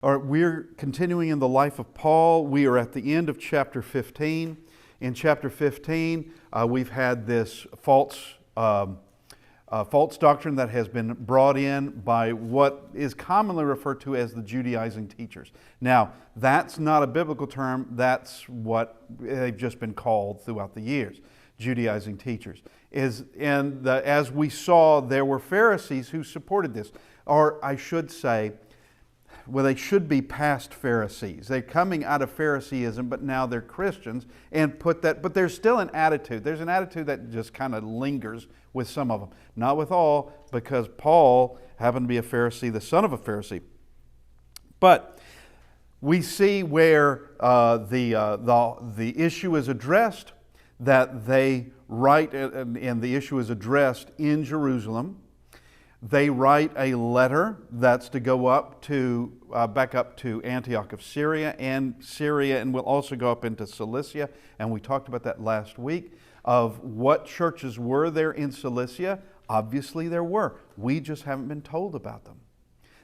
All right, we're continuing in the life of Paul. We are at the end of chapter 15. In chapter 15, we've had this false doctrine that has been brought in by what is commonly referred to as the Judaizing teachers. Now, that's not a biblical term. That's what they've just been called throughout the years, Judaizing teachers. As we saw, there were Pharisees who supported this, or I should say, well, they should be past Pharisees. They're coming out of Phariseeism, but now they're Christians, but there's still an attitude. There's an attitude that just kind of lingers with some of them. Not with all, because Paul happened to be a Pharisee, the son of a Pharisee. But we see where the issue is addressed, that they write, and the issue is addressed in Jerusalem. They write a letter that's to go up to back up to Antioch of Syria, and will also go up into Cilicia. And we talked about that last week, of what churches were there in Cilicia. Obviously there were. We just haven't been told about them.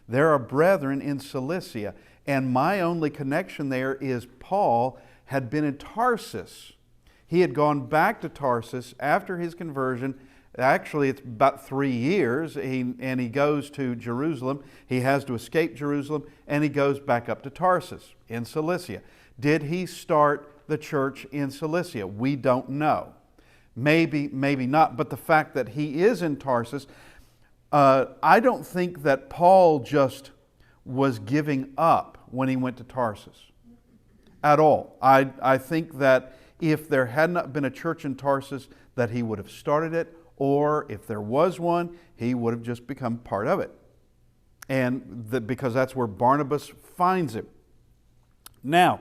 There are brethren in Cilicia, and my only connection there is Paul had been in Tarsus. He had gone back to Tarsus after his conversion. Actually, it's about 3 years, and he goes to Jerusalem. He has to escape Jerusalem, and he goes back up to Tarsus in Cilicia. Did he start the church in Cilicia? We don't know. Maybe not, but the fact that he is in Tarsus, I don't think that Paul just was giving up when he went to Tarsus at all. I think that if there had not been a church in Tarsus, that he would have started it, or if there was one, he would have just become part of it. Because that's where Barnabas finds him. Now,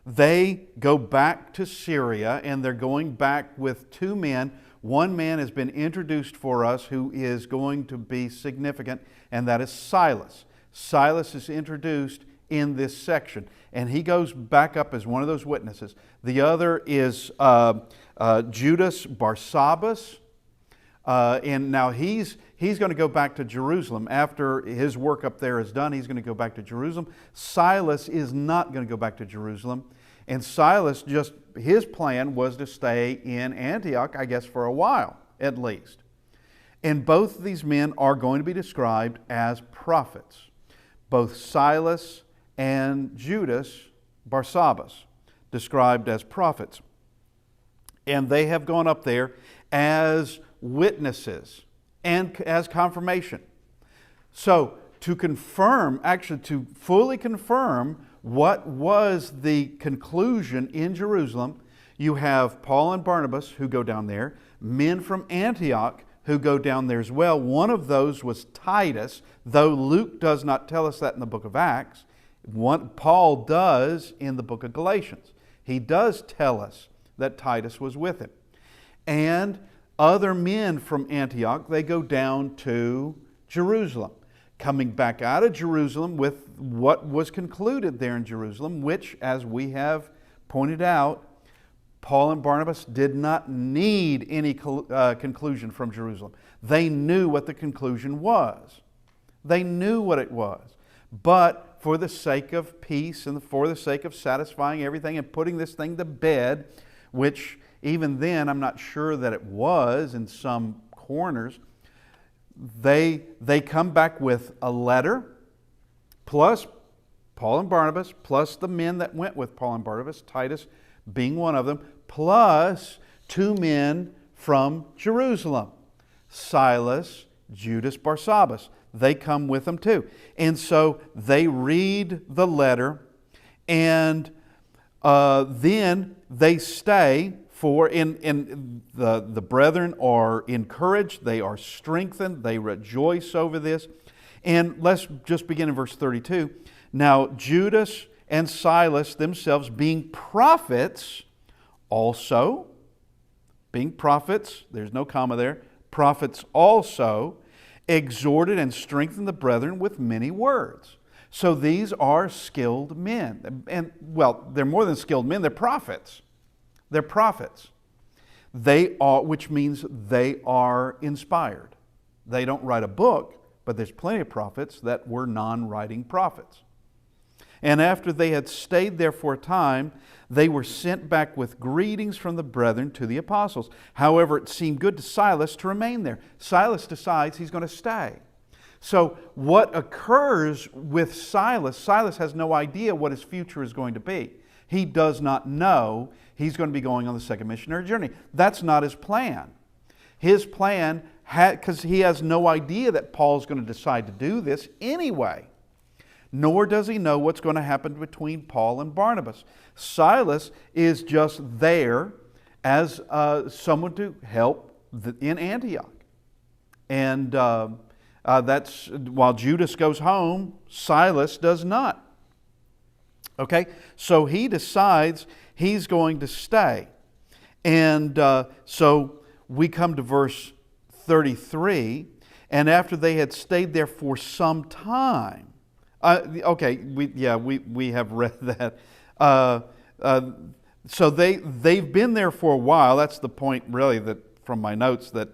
they go back to Syria, and they're going back with two men. One man has been introduced for us who is going to be significant, and that is Silas. Silas is introduced in this section, and he goes back up as one of those witnesses. The other is Judas Barsabbas. And now he's going to go back to Jerusalem. After his work up there is done, he's going to go back to Jerusalem. Silas is not going to go back to Jerusalem. And Silas, his plan was to stay in Antioch, I guess, for a while, at least. And both of these men are going to be described as prophets. Both Silas and Judas Barsabbas, described as prophets. And they have gone up there as witnesses and as confirmation. So to fully confirm what was the conclusion in Jerusalem, you have Paul and Barnabas who go down there, men from Antioch who go down there as well. One of those was Titus, though Luke does not tell us that in the book of Acts. Paul does in the book of Galatians. He does tell us that Titus was with him. And other men from Antioch, they go down to Jerusalem. Coming back out of Jerusalem with what was concluded there in Jerusalem, which, as we have pointed out, Paul and Barnabas did not need any conclusion from Jerusalem. They knew what the conclusion was. They knew what it was. But for the sake of peace and for the sake of satisfying everything and putting this thing to bed, which even then I'm not sure that it was in some corners, they come back with a letter, plus Paul and Barnabas, plus the men that went with Paul and Barnabas, Titus being one of them, plus two men from Jerusalem, Silas, Judas Barsabbas. They come with them too. And so they read the letter, and then they stay the brethren are encouraged, they are strengthened, they rejoice over this. And let's just begin in verse 32. Now Judas and Silas themselves, being prophets also, there's no comma there, prophets also, exhorted and strengthened the brethren with many words. So these are skilled men. And, well, they're more than skilled men, they're prophets. They're prophets. Which means they are inspired. They don't write a book, but there's plenty of prophets that were non-writing prophets. And after they had stayed there for a time, they were sent back with greetings from the brethren to the apostles. However, it seemed good to Silas to remain there. Silas decides he's going to stay. So what occurs with Silas, Silas has no idea what his future is going to be. He does not know he's going to be going on the second missionary journey. That's not his plan. His plan, because he has no idea that Paul's going to decide to do this anyway. Nor does he know what's going to happen between Paul and Barnabas. Silas is just there as someone to help in Antioch. And that's while Judas goes home, Silas does not. Okay, so he decides he's going to stay. And so we come to verse 33, and after they had stayed there for some time, we have read that. So they've been there for a while. That's the point, really, that from my notes that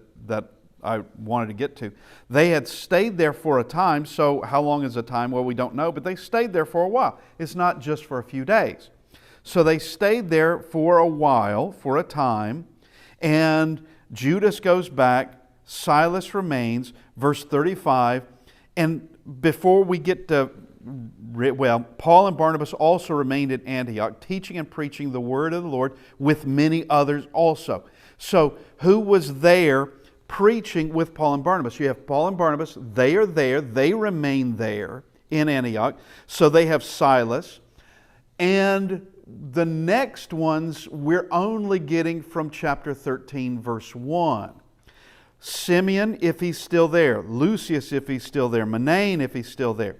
I wanted to get to. They had stayed there for a time. So how long is a time? Well, we don't know, but they stayed there for a while. It's not just for a few days. So they stayed there for a while, for a time, and Judas goes back. Silas remains. Verse 35, and before we get to, Paul and Barnabas also remained at Antioch, teaching and preaching the word of the Lord with many others also. So who was there preaching with Paul and Barnabas? You have Paul and Barnabas. They are there. They remain there in Antioch. So they have Silas. And the next ones we're only getting from chapter 13, verse 1. Simeon, if he's still there. Lucius, if he's still there. Manaen, if he's still there.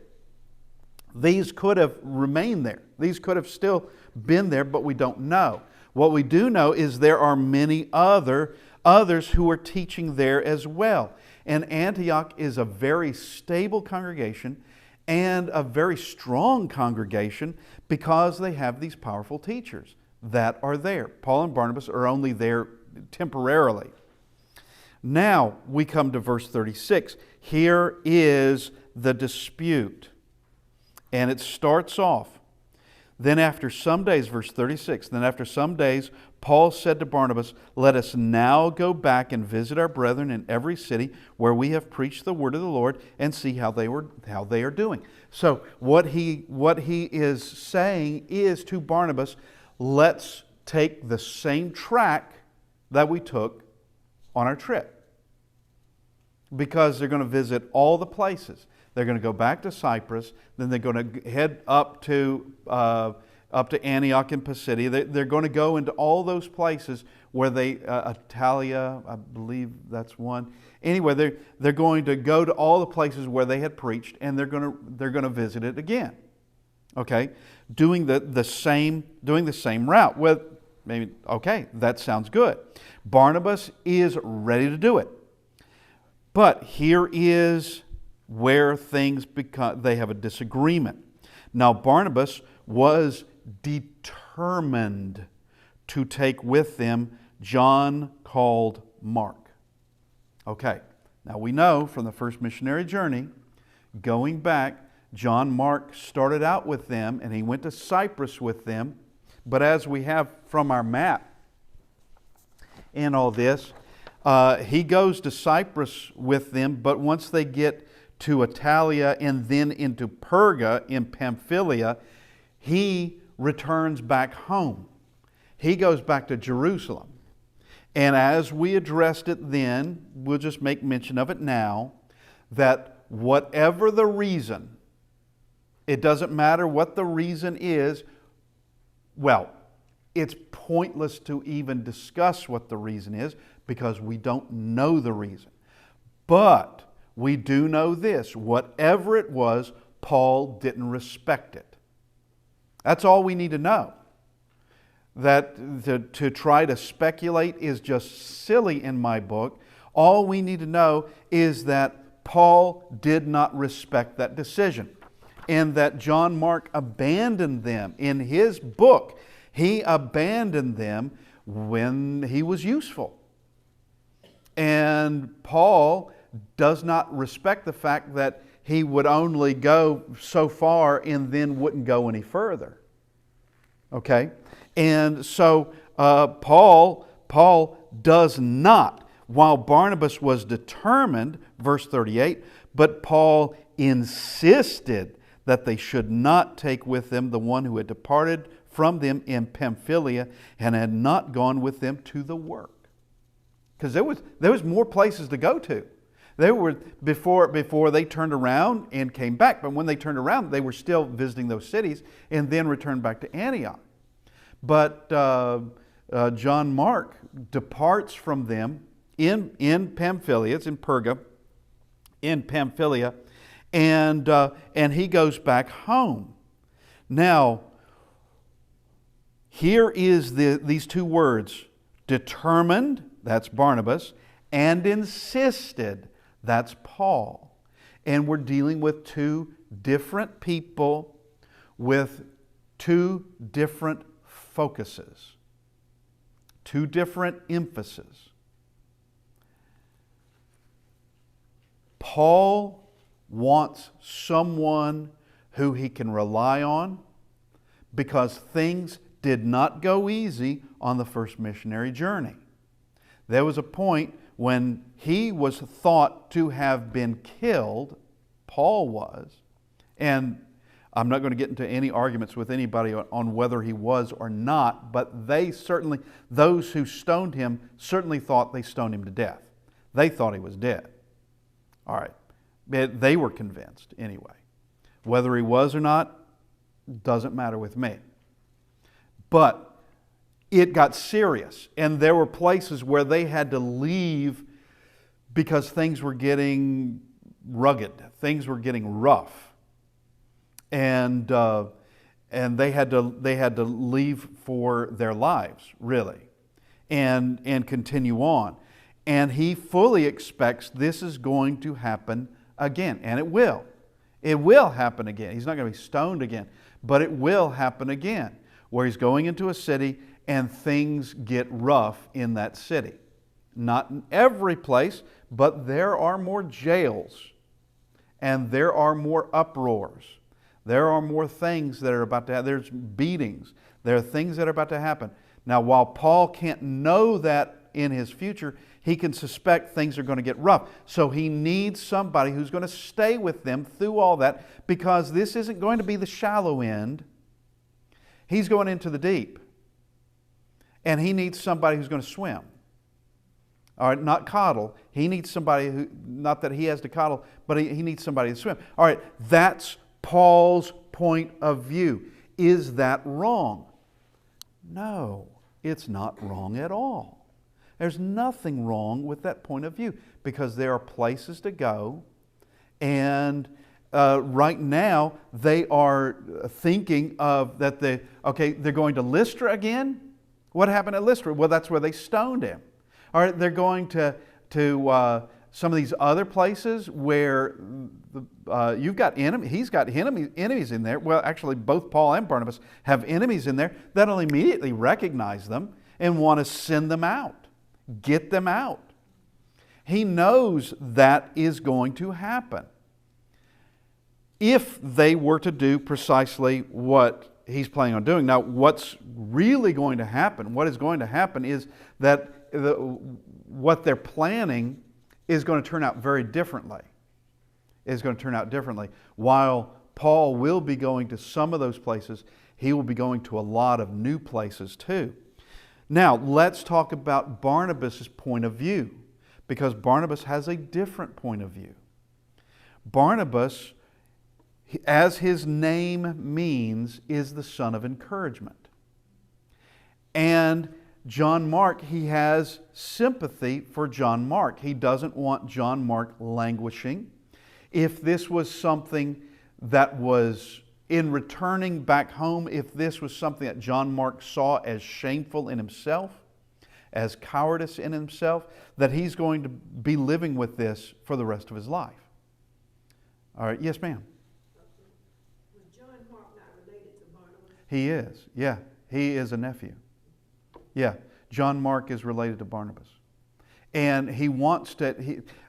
These could have remained there. These could have still been there, but we don't know. What we do know is there are many others who are teaching there as well. And Antioch is a very stable congregation and a very strong congregation because they have these powerful teachers that are there. Paul and Barnabas are only there temporarily. Now we come to verse 36. Here is the dispute. And it starts off. Then after some days, verse 36, then after some days, Paul said to Barnabas, let us now go back and visit our brethren in every city where we have preached the word of the Lord and see how they are doing. So what he is saying is to Barnabas, let's take the same track that we took on our trip. Because they're going to visit all the places. They're going to go back to Cyprus, then they're going to head up to Antioch and Pisidia. They're going to go into all those places where Italia, I believe that's one. Anyway, they're going to go to all the places where they had preached, and they're going to visit it again. Okay, doing the same route. Well, maybe okay, that sounds good. Barnabas is ready to do it, but here is where things they have a disagreement. Now Barnabas was determined to take with them John called Mark. Okay, now we know from the first missionary journey, going back, John Mark started out with them and he went to Cyprus with them. But as we have from our map in all this, he goes to Cyprus with them, but once they get to Italia and then into Perga in Pamphylia, he returns back home. He goes back to Jerusalem. And as we addressed it then, we'll just make mention of it now, that whatever the reason, it doesn't matter what the reason is, well, it's pointless to even discuss what the reason is because we don't know the reason. But we do know this, whatever it was, Paul didn't respect it. That's all we need to know. That to try to speculate is just silly in my book. All we need to know is that Paul did not respect that decision and that John Mark abandoned them. In his book, he abandoned them when he was useful. And Paul does not respect the fact that he would only go so far and then wouldn't go any further. Okay? And so Paul does not, while Barnabas was determined, verse 38, but Paul insisted that they should not take with them the one who had departed from them in Pamphylia and had not gone with them to the work. Because there was more places to go to. They were before they turned around and came back. But when they turned around, they were still visiting those cities and then returned back to Antioch. But John Mark departs from them in Pamphylia. It's in Perga, in Pamphylia, and he goes back home. Now, here is these two words: determined, that's Barnabas, and insisted, that's Paul. And we're dealing with two different people with two different focuses, two different emphases. Paul wants someone who he can rely on because things did not go easy on the first missionary journey. There was a point when he was thought to have been killed, Paul was, and I'm not going to get into any arguments with anybody on whether he was or not, but those who stoned him certainly thought they stoned him to death. They thought he was dead. All right. They were convinced anyway. Whether he was or not doesn't matter with me. But it got serious, and there were places where they had to leave because things were getting rugged, things were getting rough, and they had to leave for their lives, really, and continue on. And he fully expects this is going to happen again, and it will. It will happen again. He's not going to be stoned again, but it will happen again, where he's going into a city and things get rough in that city. Not in every place, but there are more jails, and there are more uproars. There are more things that are about to happen. There's beatings. There are things that are about to happen. Now, while Paul can't know that in his future, he can suspect things are going to get rough. So he needs somebody who's going to stay with them through all that, because this isn't going to be the shallow end. He's going into the deep. And he needs somebody who's going to swim. All right, not coddle. He needs somebody who, not that he has to coddle, but he needs somebody to swim. All right, that's Paul's point of view. Is that wrong? No, it's not wrong at all. There's nothing wrong with that point of view, because there are places to go, and right now they are thinking of that they're going to Lystra again. What happened at Lystra? Well, that's where they stoned him. All right, they're going to some of these other places where you've got he's got enemies in there. Well, actually, both Paul and Barnabas have enemies in there that'll immediately recognize them and want to send them out, get them out. He knows that is going to happen if they were to do precisely what he's planning on doing. Now, what's really going to happen, what is going to happen is that what they're planning is going to turn out very differently. It's going to turn out differently. While Paul will be going to some of those places, he will be going to a lot of new places too. Now, let's talk about Barnabas' point of view, because Barnabas has a different point of view. Barnabas, as his name means, is the son of encouragement. And John Mark, he has sympathy for John Mark. He doesn't want John Mark languishing. If this was something that was in returning back home, if this was something that John Mark saw as shameful in himself, as cowardice in himself, that he's going to be living with this for the rest of his life. All right, yes, ma'am. He is, yeah. He is a nephew. Yeah, John Mark is related to Barnabas. And he wants to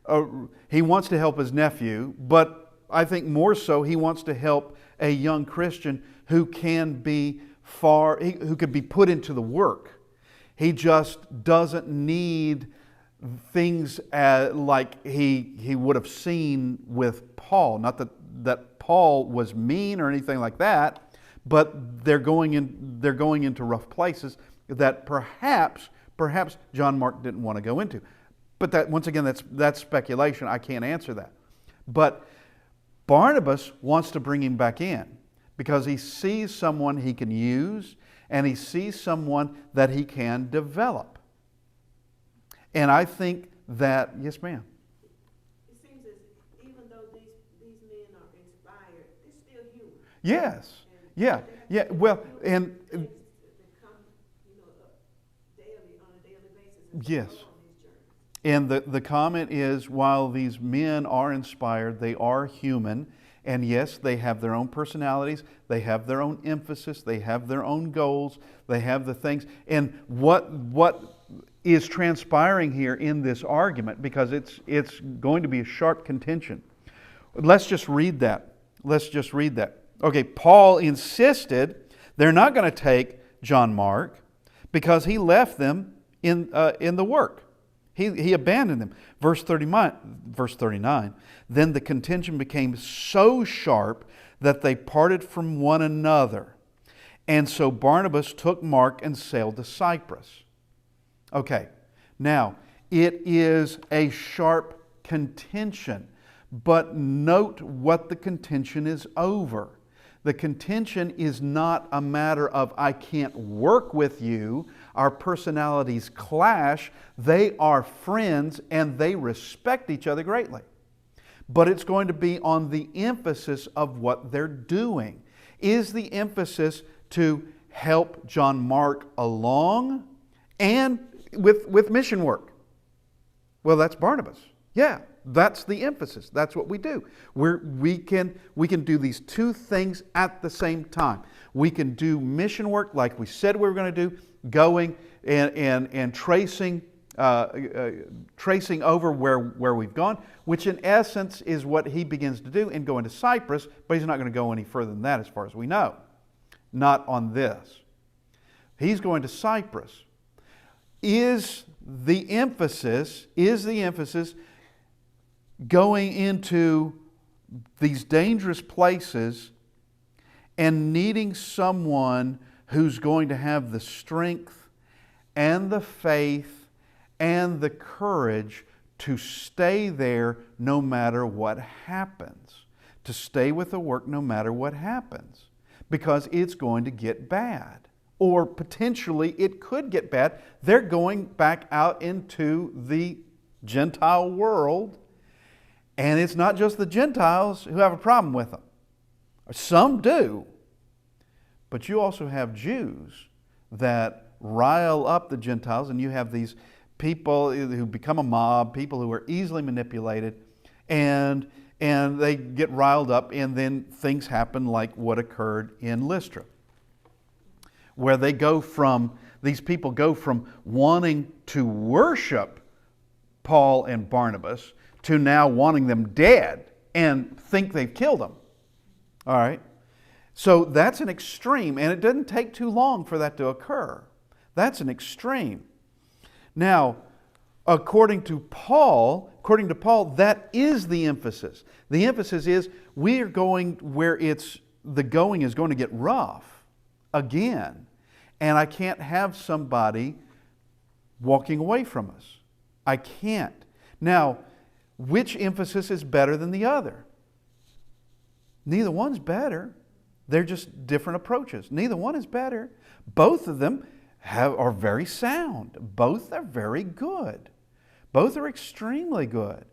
help his nephew, but I think more so, he wants to help a young Christian who can be who could be put into the work. He just doesn't need things like he would have seen with Paul. Not that Paul was mean or anything like that, but they're going into rough places that perhaps John Mark didn't want to go into. But that, once again, that's speculation. I can't answer that. But Barnabas wants to bring him back in because he sees someone he can use, and he sees someone that he can develop. And I think that, yes, ma'am. It seems as even though these men are inspired, they're still human. Yes. Yeah. Well, and things that come, daily on a daily basis. yes. And the comment is, while these men are inspired, they are human. And yes, they have their own personalities, they have their own emphasis, they have their own goals, they have the things. And what is transpiring here in this argument, because it's going to be a sharp contention. Let's just read that. Okay, Paul insisted they're not going to take John Mark because he left them in the work. He abandoned them. Verse 39, then the contention became so sharp that they parted from one another. And so Barnabas took Mark and sailed to Cyprus. Okay, now it is a sharp contention, but note what the contention is over. The contention is not a matter of I can't work with you, our personalities clash. They are friends and they respect each other greatly. But it's going to be on the emphasis of what they're doing. Is the emphasis to help John Mark along and with mission work? Well, that's Barnabas. Yeah, that's the emphasis. That's what we do. We can do these two things at the same time. We can do mission work like we said we were going to do, going and tracing over where we've gone, which in essence is what he begins to do in going to Cyprus, but he's not going to go any further than that as far as we know. Not on this. He's going to Cyprus. Is the emphasis going into these dangerous places and needing someone who's going to have the strength and the faith and the courage to stay there no matter what happens, to stay with the work no matter what happens, because it's going to get bad. Or potentially it could get bad. They're going back out into the Gentile world, and it's not just the Gentiles who have a problem with them. Some do. But you also have Jews that rile up the Gentiles, and you have these people who become a mob, people who are easily manipulated, and they get riled up, and then things happen like what occurred in Lystra, where these people go from wanting to worship Paul and Barnabas to now wanting them dead and think they've killed them. All right? So that's an extreme, and it doesn't take too long for that to occur. That's an extreme. Now, according to Paul, that is the emphasis. The emphasis is we are going where the going is going to get rough again. And I can't have somebody walking away from us. I can't. Now, which emphasis is better than the other? Neither one's better. They're just different approaches. Neither one is better. Both of them are very sound. Both are very good. Both are extremely good.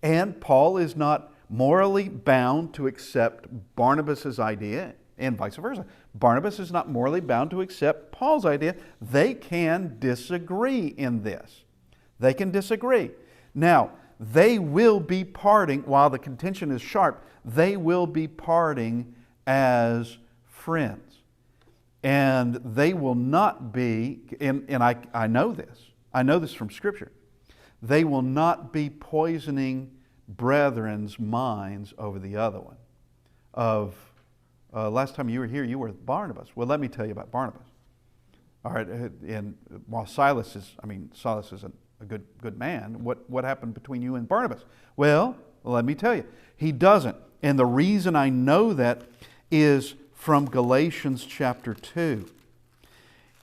And Paul is not morally bound to accept Barnabas' idea, and vice versa. Barnabas is not morally bound to accept Paul's idea. They can disagree in this. They can disagree. Now, they will be parting, while the contention is sharp, they will be parting as friends. And they will not be, and I know this from Scripture, they will not be poisoning brethren's minds over the other one. Last time you were here, you were with Barnabas. Well, let me tell you about Barnabas. All right, and while Silas is a good man, what happened between you and Barnabas? Well, let me tell you, he doesn't. And the reason I know that is from Galatians chapter 2.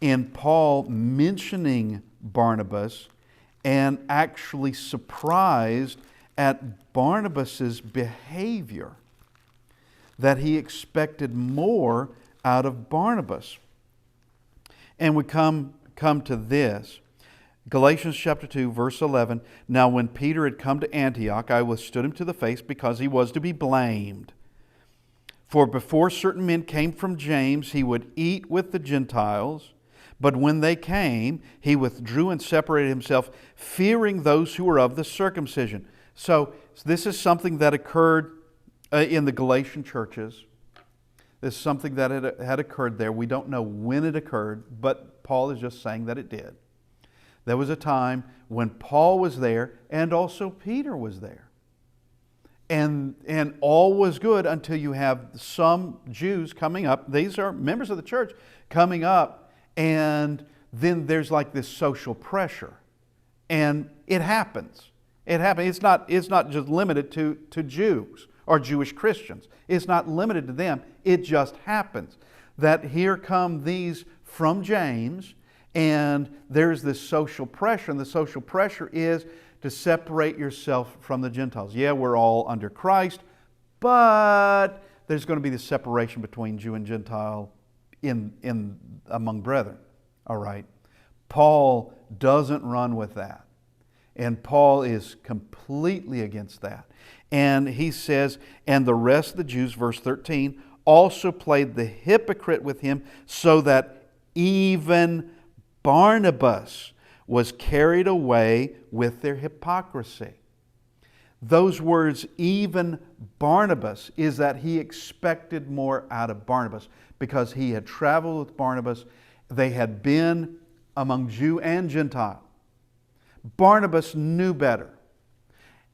In Paul mentioning Barnabas and actually surprised at Barnabas's behavior, that he expected more out of Barnabas. And we come to this. Galatians chapter 2, verse 11. Now when Peter had come to Antioch, I withstood him to the face because he was to be blamed. For before certain men came from James, he would eat with the Gentiles. But when they came, he withdrew and separated himself, fearing those who were of the circumcision. So this is something that occurred in the Galatian churches. This is something that had occurred there. We don't know when it occurred, but Paul is just saying that it did. There was a time when Paul was there and also Peter was there. And all was good until you have some Jews coming up. These are members of the church coming up, and then there's like this social pressure. And it happens. It happens. It's not just limited to Jews or Jewish Christians. It's not limited to them. It just happens that here come these from James, and there's this social pressure, and the social pressure is to separate yourself from the Gentiles. Yeah, we're all under Christ, but there's going to be this separation between Jew and Gentile in among brethren. All right. Paul doesn't run with that. And Paul is completely against that. And he says, and the rest of the Jews, verse 13, also played the hypocrite with him, so that even Barnabas was carried away with their hypocrisy. Those words, even Barnabas, is that he expected more out of Barnabas because he had traveled with Barnabas. They had been among Jew and Gentile. Barnabas knew better.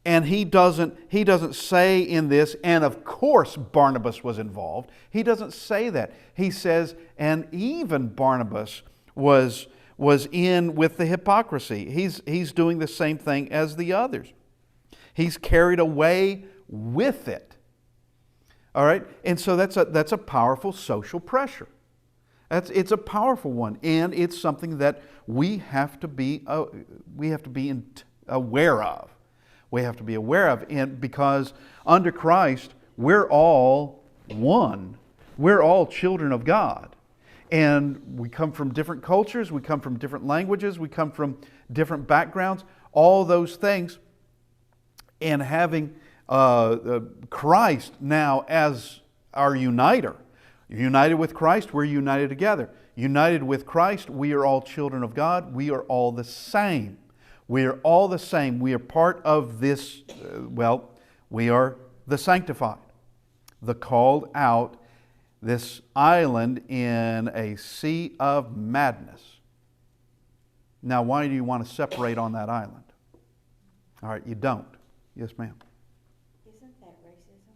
And he doesn't say in this, and of course Barnabas was involved. He doesn't say that. He says, and even Barnabas was in with the hypocrisy. He's doing the same thing as the others. He's carried away with it. All right? And so that's a powerful social pressure. It's a powerful one, and it's something that we have to be aware of. We have to be aware of, and because under Christ we're all one. We're all children of God, and we come from different cultures. We come from different languages. We come from different backgrounds. All those things, and having Christ now as our uniter. United with Christ, we're united together. United with Christ, we are all children of God. We are all the same. We are all the same. We are part of this, we are the sanctified, the called out, this island in a sea of madness. Now, why do you want to separate on that island? All right, you don't. Yes, ma'am. Isn't that racism?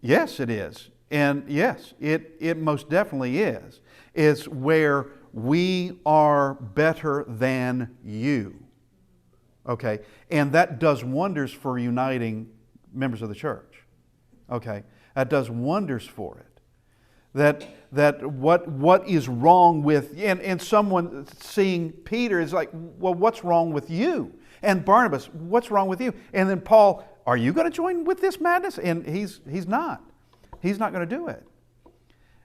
Yes, it is. And yes, it most definitely is. It's where we are better than you. Okay? And that does wonders for uniting members of the church. Okay? That does wonders for it. That what is wrong with, and someone seeing Peter is like, well, what's wrong with you? And Barnabas, what's wrong with you? And then Paul, are you going to join with this madness? And he's not. He's not going to do it.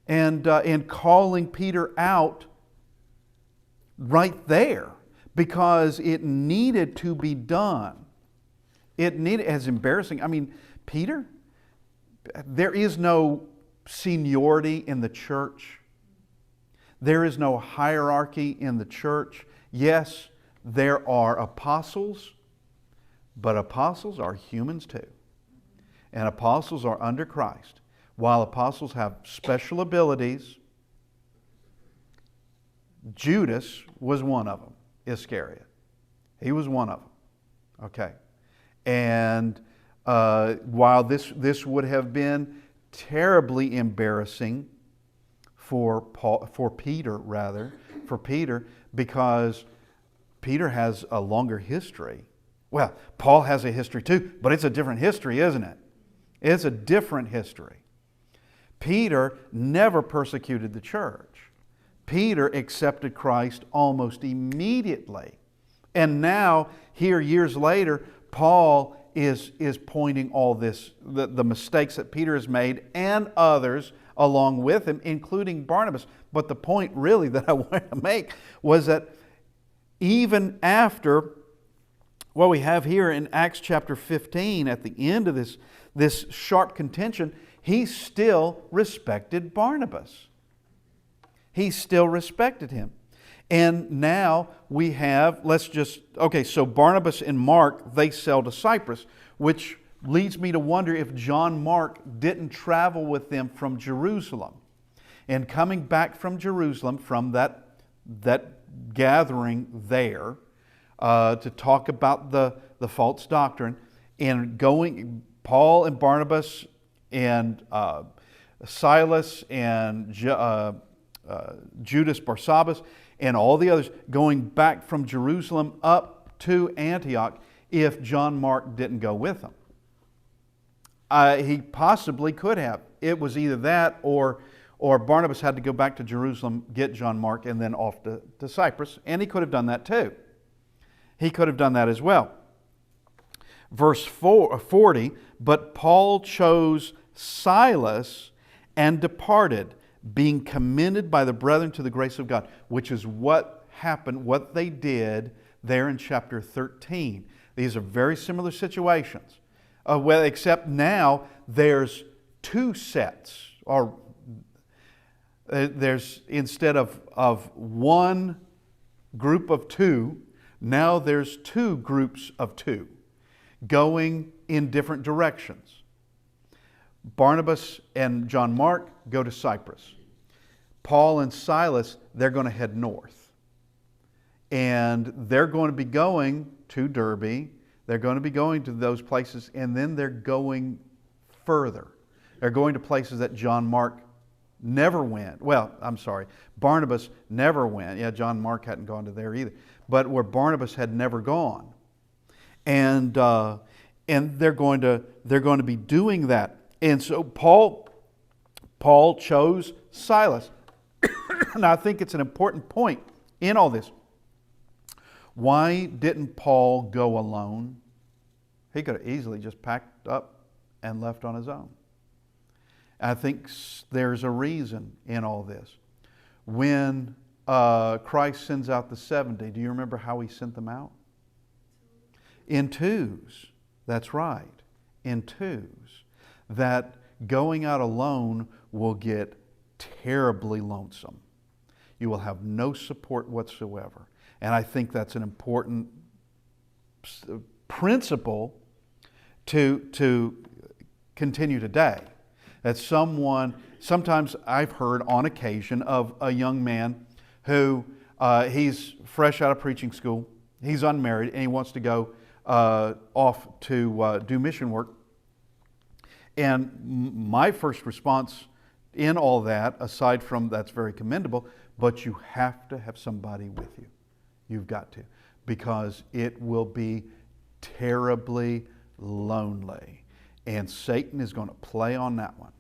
And calling Peter out right there because it needed to be done. It needed, as embarrassing. I mean, Peter, there is no seniority in the church. There is no hierarchy in the church. Yes, there are apostles, but apostles are humans too. And apostles are under Christ. While apostles have special abilities, Judas was one of them, Iscariot. He was one of them. Okay. And while this would have been terribly embarrassing for Peter, because Peter has a longer history. Well, Paul has a history too, but it's a different history, isn't it? It's a different history. Peter never persecuted the church. Peter accepted Christ almost immediately. And now, here years later, Paul is pointing all this, the mistakes that Peter has made and others along with him, including Barnabas. But the point really that I wanted to make was that even after what we have here in Acts chapter 15, at the end of this sharp contention, he still respected Barnabas. He still respected him. And now we have, so Barnabas and Mark, they sail to Cyprus, which leads me to wonder if John Mark didn't travel with them from Jerusalem. And coming back from Jerusalem, from that gathering there, to talk about the false doctrine, and going, Paul and Barnabas and Silas and Judas Barsabbas and all the others going back from Jerusalem up to Antioch, if John Mark didn't go with them. He possibly could have. It was either that or Barnabas had to go back to Jerusalem, get John Mark, and then off to Cyprus. And he could have done that too. He could have done that as well. Verse 40, but Paul chose Silas and departed, being commended by the brethren to the grace of God, which is what happened, what they did there in chapter 13. These are very similar situations. Except now there's two sets, or there's, instead of one group of two, now there's two groups of two going in different directions. Barnabas and John Mark go to Cyprus. Paul and Silas, they're going to head north. And they're going to be going to Derbe. They're going to be going to those places, and then they're going further. They're going to places that John Mark never went. Well, I'm sorry, Barnabas never went. Yeah, John Mark hadn't gone to there either. But where Barnabas had never gone. And they're going to be doing that. And so Paul chose Silas. And I think it's an important point in all this. Why didn't Paul go alone? He could have easily just packed up and left on his own. I think there's a reason in all this. When Christ sends out the 70, do you remember how he sent them out? In twos. That's right. In twos. That going out alone will get terribly lonesome. You will have no support whatsoever. And I think that's an important principle to continue today. That sometimes I've heard on occasion of a young man who he's fresh out of preaching school, he's unmarried, and he wants to go off to do mission work. And my first response in all that, aside from that's very commendable, but you have to have somebody with you. You've got to, because it will be terribly lonely. And Satan is going to play on that one.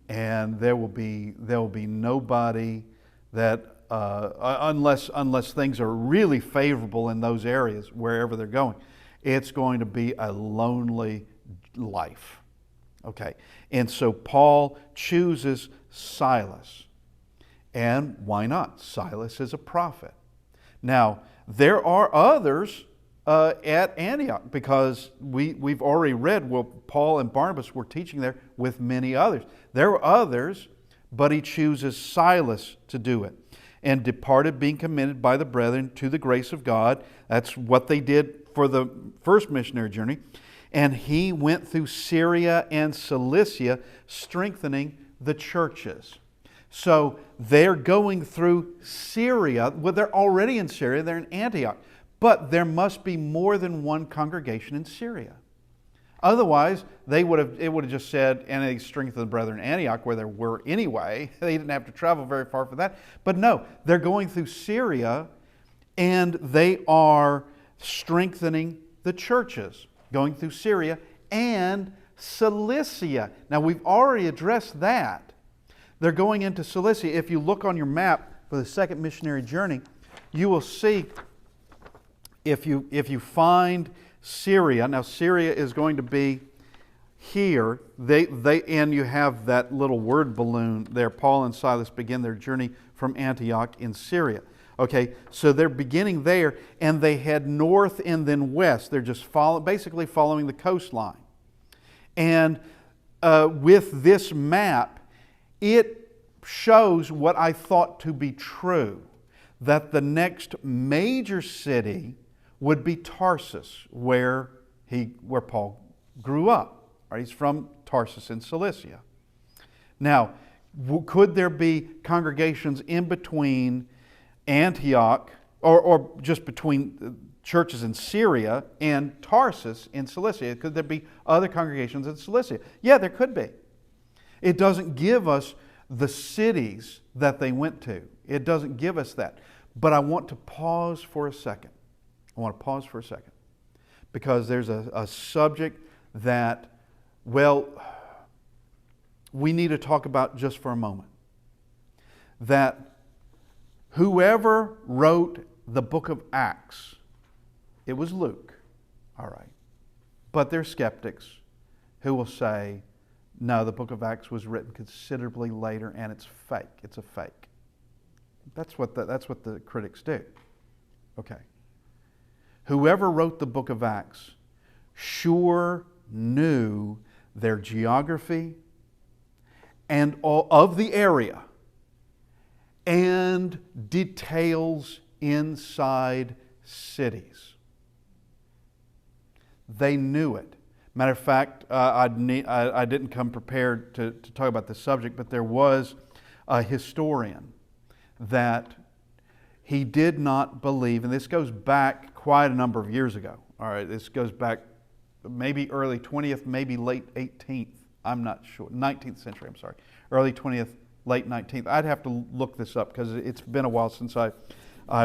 And there will be nobody that, unless things are really favorable in those areas, wherever they're going, it's going to be a lonely life. Okay, and so Paul chooses Silas. And why not? Silas is a prophet. Now, there are others at Antioch, because we've already read, well, Paul and Barnabas were teaching there with many others. There were others, but he chooses Silas to do it. And departed, being commended by the brethren to the grace of God. That's what they did for the first missionary journey. And he went through Syria and Cilicia, strengthening the churches. So they're going through Syria. Well, they're already in Syria. They're in Antioch. But there must be more than one congregation in Syria. Otherwise, it would have just said, and they strengthened the brethren in Antioch, where there were anyway. They didn't have to travel very far for that. But no, they're going through Syria, and they are strengthening the churches, going through Syria and Cilicia. Now, we've already addressed that. They're going into Cilicia. If you look on your map for the second missionary journey, you will see, if you find Syria, now Syria is going to be here, and you have that little word balloon there. Paul and Silas begin their journey from Antioch in Syria. Okay, so they're beginning there, and they head north and then west. They're just basically following the coastline. And with this map, it shows what I thought to be true, that the next major city would be Tarsus, where Paul grew up. Right? He's from Tarsus in Cilicia. Now, could there be congregations in between Antioch, or just between churches in Syria and Tarsus in Cilicia? Could there be other congregations in Cilicia? Yeah, there could be. It doesn't give us the cities that they went to. It doesn't give us that. But I want to pause for a second. Because there's a subject that, well, we need to talk about just for a moment. That whoever wrote the book of Acts, it was Luke, all right. But there's skeptics who will say, no, the book of Acts was written considerably later and it's fake. It's a fake. That's what the critics do. Okay. Whoever wrote the book of Acts sure knew their geography and all of the area and details inside cities. They knew it. Matter of fact, I didn't come prepared to talk about this subject, but there was a historian that he did not believe, and this goes back quite a number of years ago. All right, this goes back maybe early 20th, maybe late 18th. I'm not sure. 19th century, I'm sorry. Early 20th, late 19th. I'd have to look this up because it's been a while since I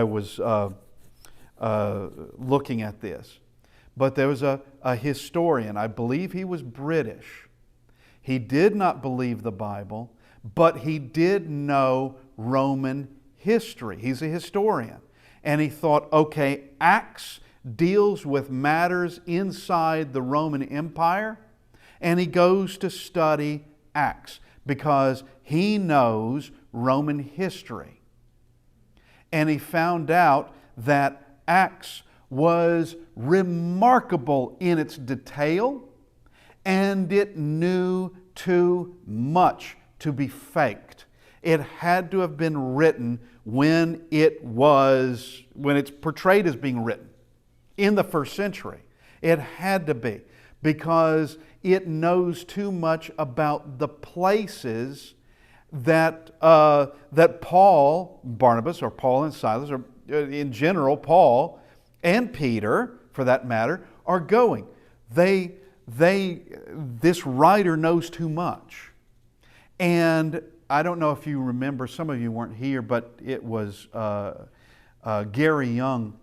was looking at this. But there was a historian, I believe he was British. He did not believe the Bible, but he did know Roman history. He's a historian. And he thought, okay, Acts deals with matters inside the Roman Empire, and he goes to study Acts because he knows Roman history. And he found out that Acts was remarkable in its detail, and it knew too much to be faked. It had to have been written when it's portrayed as being written in the first century. It had to be, because it knows too much about the places that Paul, Barnabas, or Paul and Silas, or in general Paul and Peter, for that matter, are going. This writer knows too much. And I don't know if you remember, some of you weren't here, but it was Gary Young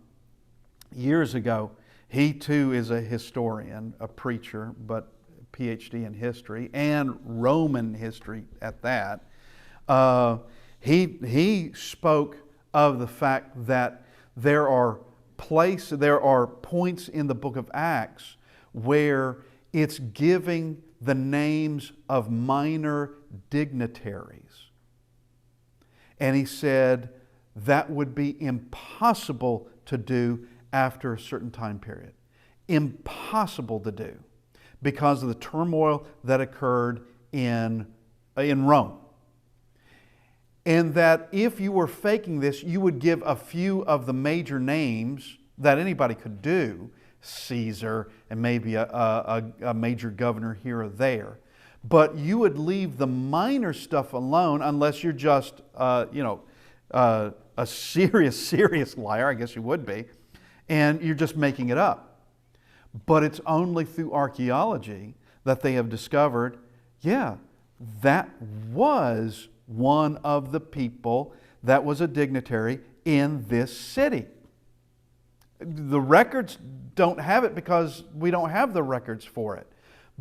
years ago. He too is a historian, a preacher, but PhD in history and Roman history at that. He spoke of the fact that there are points in the book of Acts where it's giving the names of minor dignitaries. And he said that would be impossible to do after a certain time period. Impossible to do because of the turmoil that occurred in Rome. And that if you were faking this, you would give a few of the major names that anybody could do, Caesar and maybe a major governor here or there. But you would leave the minor stuff alone unless you're just, a serious liar, I guess you would be, and you're just making it up. But it's only through archaeology that they have discovered, yeah, that was one of the people that was a dignitary in this city. The records don't have it because we don't have the records for it.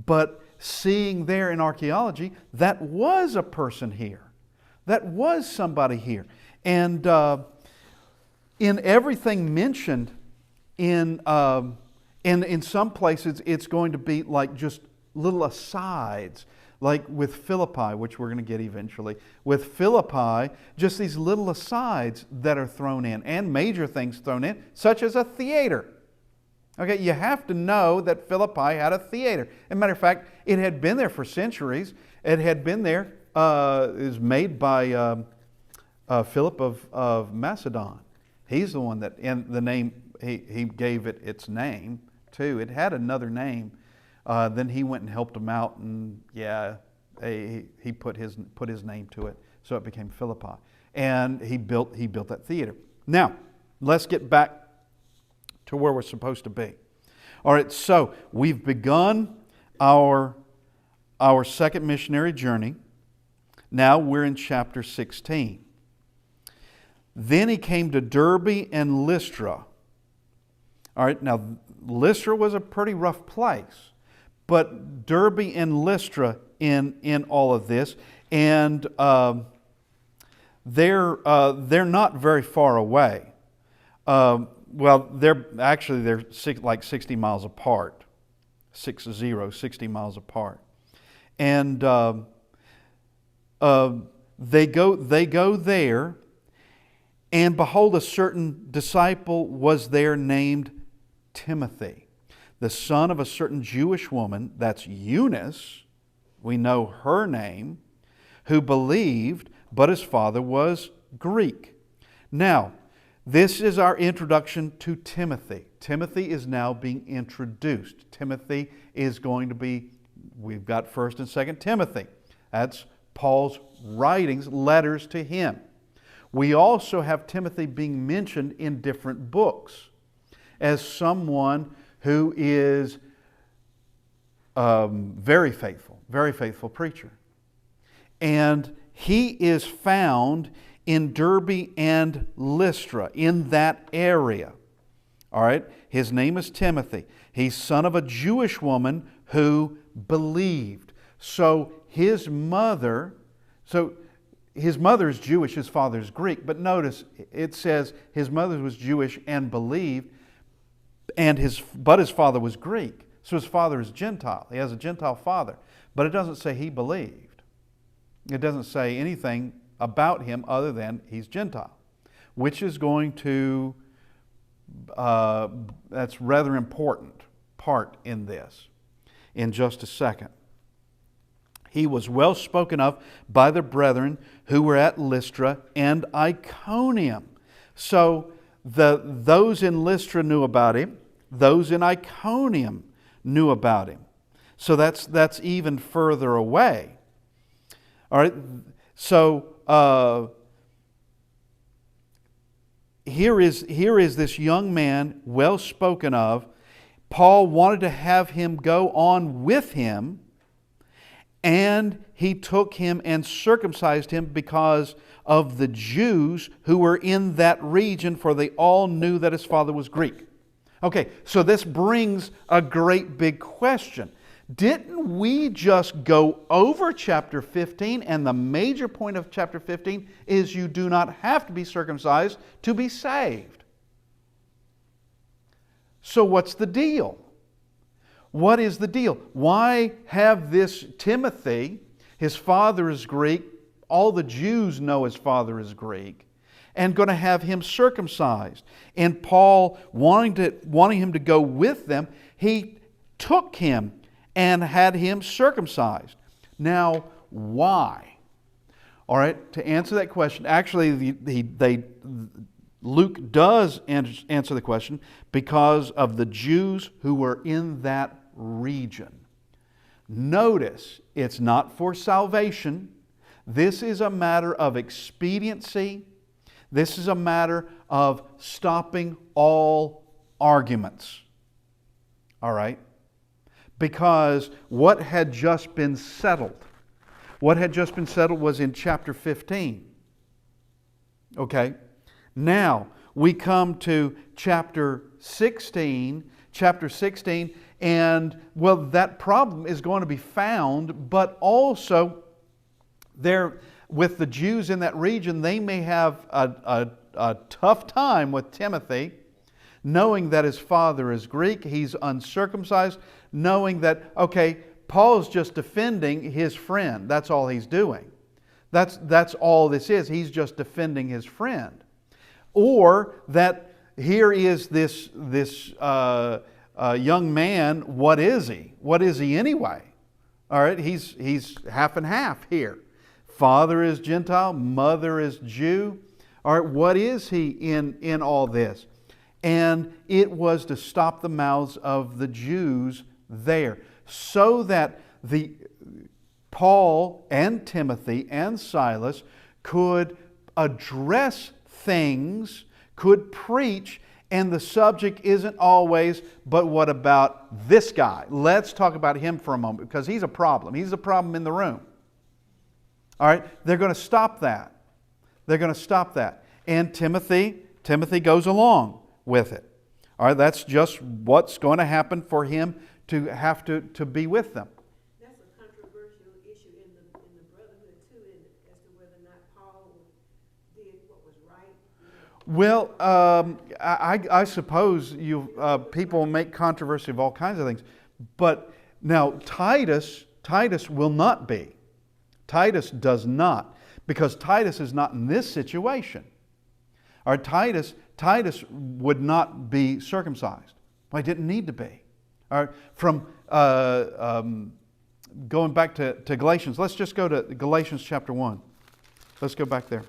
But seeing there in archaeology, that was a person here. That was somebody here. And in everything mentioned in some places, it's going to be like just little asides, like with Philippi, which we're going to get eventually. With Philippi, just these little asides that are thrown in, and major things thrown in, such as a theater. Okay, you have to know that Philippi had a theater. As a matter of fact, it had been there for centuries. It had been there. It was made by Philip of Macedon. He's the one that, in the name, he gave it its name too. It had another name. Then he went and helped him out, and he put his name to it, so it became Philippi. And he built that theater. Now, let's get back to where we're supposed to be. All right, so we've begun our second missionary journey. Now we're in chapter 16. Then he came to Derbe and Lystra. All right, now Lystra was a pretty rough place, but Derbe and Lystra in all of this, and they're not very far away. Well, they're like 60 miles apart, 60 miles apart, and they go there, and behold, a certain disciple was there named Timothy, the son of a certain Jewish woman, that's Eunice, we know her name, who believed, but his father was Greek. Now, this is our introduction to Timothy. Timothy is now being introduced. Timothy is going to be, we've got 1st and 2nd Timothy. That's Paul's writings, letters to him. We also have Timothy being mentioned in different books as someone who is very faithful preacher. And he is found in Derbe and Lystra, in that area. All right? His name is Timothy. He's son of a Jewish woman who believed. So his mother is Jewish, his father is Greek. But notice, it says his mother was Jewish and believed, but his father was Greek. So his father is Gentile. He has a Gentile father. But it doesn't say he believed. It doesn't say anything about him other than he's Gentile, which is going to, that's rather important part in this in just a second. He was well spoken of by the brethren who were at Lystra and Iconium. So those in Lystra knew about him. Those in Iconium knew about him. So that's even further away. All right. So here is this young man, well spoken of. Paul wanted to have him go on with him, and he took him and circumcised him because of the Jews who were in that region, for they all knew that his father was Greek. Okay, so this brings a great big question. Didn't we just go over chapter 15, and the major point of chapter 15 is you do not have to be circumcised to be saved? So what's the deal? What is the deal? Why have this Timothy, his father is Greek, all the Jews know his father is Greek, and going to have him circumcised? And Paul, wanting him to go with them, he took him and had him circumcised. Now, why? All right, to answer that question, actually, Luke does answer the question because of the Jews who were in that region. Notice, it's not for salvation. This is a matter of expediency. This is a matter of stopping all arguments. All right? Because what had just been settled? What had just been settled was in chapter 15. Okay? Now, we come to chapter 16. Chapter 16, and, well, that problem is going to be found, but also there, with the Jews in that region, they may have a tough time with Timothy, knowing that his father is Greek, he's uncircumcised, knowing that, okay, Paul's just defending his friend. That's all he's doing. That's all this is. He's just defending his friend. Or that here is this young man. What is he? What is he anyway? All right, he's half and half here. Father is Gentile, mother is Jew. All right, what is he in all this? And it was to stop the mouths of the Jews there, so that Paul and Timothy and Silas could address things, could preach, and the subject isn't always, but what about this guy? Let's talk about him for a moment, because he's a problem. He's a problem in the room. All right, they're going to stop that. They're going to stop that. And Timothy goes along with it. All right, that's just what's going to happen for him to have to be with them. That's a controversial issue in the brotherhood too, as to whether or not Paul did what was right. Well, I suppose people make controversy of all kinds of things, but now Titus will not be. Titus does not, because Titus is not in this situation. Or Titus would not be circumcised. Well, he didn't need to be. All right, from going back to Galatians, let's just go to Galatians chapter 1. Let's go back there.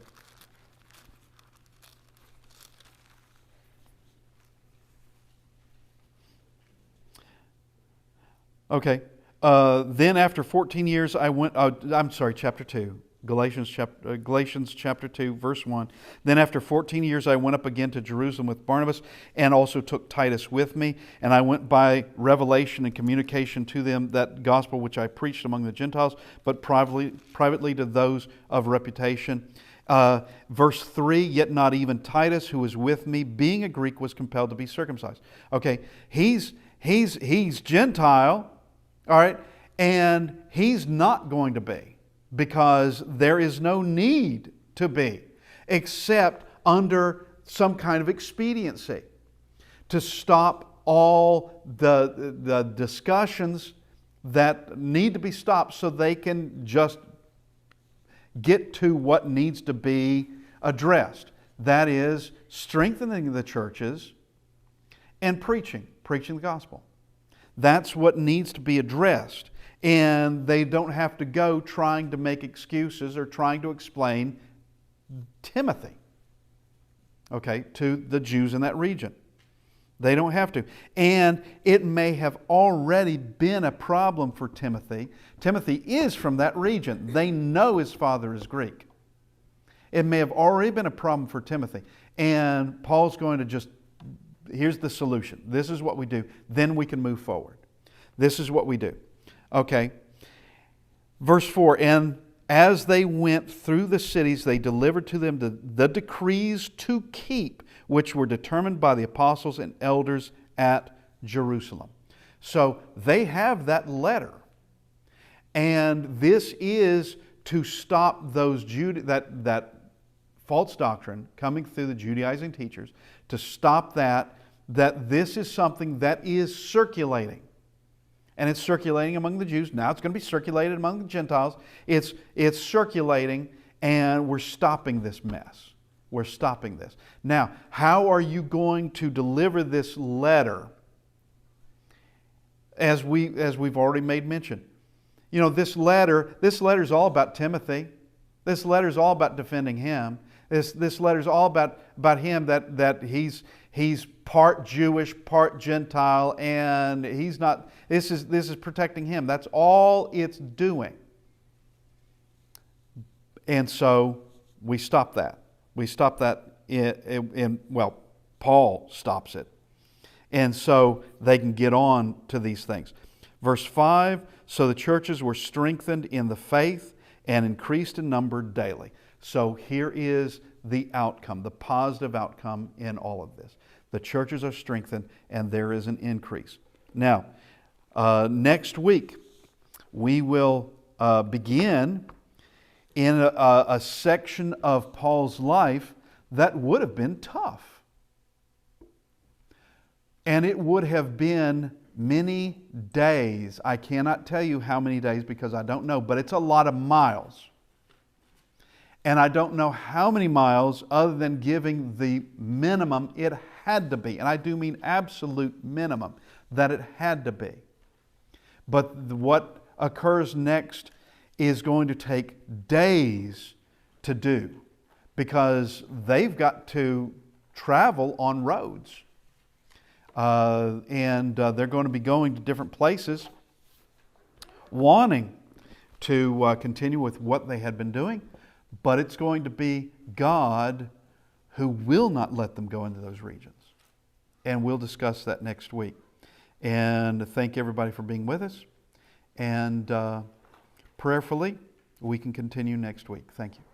Okay. Then after 14 years I went, chapter 2. Galatians chapter 2, verse 1. Then after 14 years I went up again to Jerusalem with Barnabas, and also took Titus with me. And I went by revelation and communication to them that gospel which I preached among the Gentiles, but privately to those of reputation. Verse 3, yet not even Titus, who was with me, being a Greek, was compelled to be circumcised. Okay, he's Gentile, all right, and he's not going to be, because there is no need to be, except under some kind of expediency, to stop all the discussions that need to be stopped, so they can just get to what needs to be addressed. That is, strengthening the churches and preaching the gospel. That's what needs to be addressed. And they don't have to go trying to make excuses or trying to explain Timothy, okay, to the Jews in that region. They don't have to. And it may have already been a problem for Timothy. Timothy is from that region. They know his father is Greek. It may have already been a problem for Timothy. And Paul's going to just, here's the solution. This is what we do. Then we can move forward. This is what we do. Okay. Verse 4, and as they went through the cities, they delivered to them the decrees to keep, which were determined by the apostles and elders at Jerusalem. So they have that letter. And this is to stop those that false doctrine coming through the Judaizing teachers, to stop that this is something that is circulating. And it's circulating among the Jews. Now it's going to be circulated among the Gentiles. It's circulating, and we're stopping this mess. We're stopping this. Now, how are you going to deliver this letter? As we've already made mention. You know, this letter is all about Timothy. This letter is all about defending him. This letter is all about him, that he's part Jewish, part Gentile, and he's not. This is protecting him. That's all it's doing. And so we stop that. We stop that. Well, Paul stops it. And so they can get on to these things. Verse 5, so the churches were strengthened in the faith and increased in number daily. So here is the outcome, the positive outcome in all of this. The churches are strengthened and there is an increase. Now, next week, we will begin in a section of Paul's life that would have been tough. And it would have been many days. I cannot tell you how many days because I don't know, but it's a lot of miles. And I don't know how many miles other than giving the minimum it had to be. And I do mean absolute minimum that it had to be. But what occurs next is going to take days to do because they've got to travel on roads. And they're going to be going to different places wanting to continue with what they had been doing. But it's going to be God who will not let them go into those regions. And we'll discuss that next week. And thank everybody for being with us. And prayerfully, we can continue next week. Thank you.